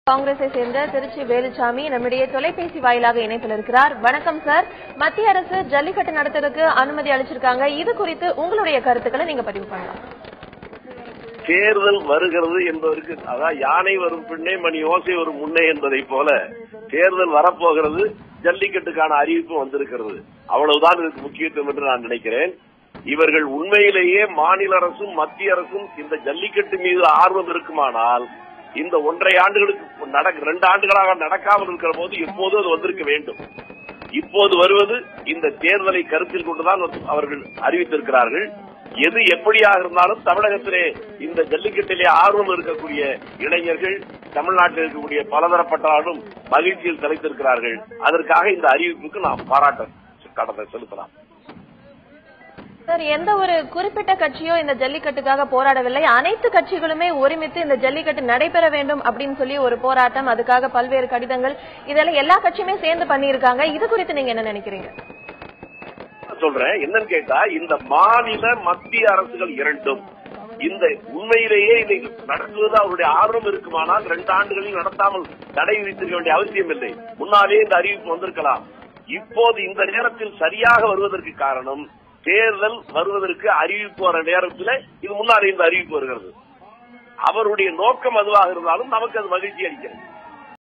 காங்கிரஸை சேர்ந்த திருச்சி வேலுச்சாமி நம்முடைய தொலைபேசி வாயிலாக இணைப்பில் இருக்கிறார். வணக்கம் சார். மத்திய அரசு ஜல்லிக்கட்டு நடத்துறதுக்கு அனுமதி அளிச்சிருக்காங்க. இது குறித்து உங்களுடைய கருத்துக்களை நீங்க பதிவு பண்ணலாம். தேர்தல் வருகிறது என்பதற்கு அதாவது யானை வரும் பின்னே மணி ஓசை வரும் முன்னே என்பதை போல தேர்தல் வரப்போகிறது, ஜல்லிக்கட்டுக்கான அறிவிப்பு வந்திருக்கிறது. அவ்வளவுதான் இதுக்கு முக்கியத்துவம் என்று நான் நினைக்கிறேன். இவர்கள் உண்மையிலேயே மாநில அரசும் மத்திய அரசும் இந்த ஜல்லிக்கட்டு மீது ஆர்வம் இருக்குமானால் இந்த 1.5 ஆண்டுகளுக்கு 2 ஆண்டுகளாக நடக்காமல் இருக்கிற போது எப்போதும் அது வந்திருக்க வேண்டும். இப்போது வருவது இந்த தேர்தலை கருத்தில் கொண்டுதான் அவர்கள் அறிவித்திருக்கிறார்கள். எது எப்படியாக இருந்தாலும் தமிழகத்திலே இந்த ஜல்லிக்கட்டிலே ஆர்வம் இருக்கக்கூடிய இளைஞர்கள், தமிழ்நாட்டில் இருக்கக்கூடிய பலதரப்பட்டாலும் மகிழ்ச்சியில் தலைத்திருக்கிறார்கள். அதற்காக இந்த அறிவிப்புக்கு நாம் பாராட்ட செலுத்தலாம். சார், எந்த ஒரு குறிப்பிட்ட கட்சியோ இந்த ஜல்லிக்கட்டுக்காக போராடவில்லை. அனைத்து கட்சிகளுமே ஒருமித்து இந்த ஜல்லிக்கட்டு நடைபெற வேண்டும் அப்படின்னு சொல்லி ஒரு போராட்டம், அதுக்காக பல்வேறு கடிதங்கள், இதெல்லாம் எல்லா கட்சியுமே சேர்ந்து பண்ணியிருக்காங்க. இது குறித்து நீங்க என்ன நினைக்கிறீங்க? சொல்றேன் என்னன்னு கேட்டா, இந்த மாநில மத்திய அரசுகள் இரண்டும் இந்த உண்மையிலேயே இதை நடத்துவது அவருடைய ஆர்வம் இருக்குமானால் 2 ஆண்டுகளில் நடத்தாமல் தடை விதித்திருக்க வேண்டிய அவசியம் இல்லை. முன்னாலே இந்த அறிவிப்பு வந்திருக்கலாம். இப்போது இந்த நேரத்தில் சரியாக வருவதற்கு காரணம், தேர்தல் வருவதற்கு அறிவிப்பு வர நேரத்தில் இது முன்னாலே இந்த அறிவிப்பு வருகிறது. அவருடைய நோக்கம் அதுவாக இருந்தாலும் நமக்கு அது மகிழ்ச்சி அளிக்கிறது.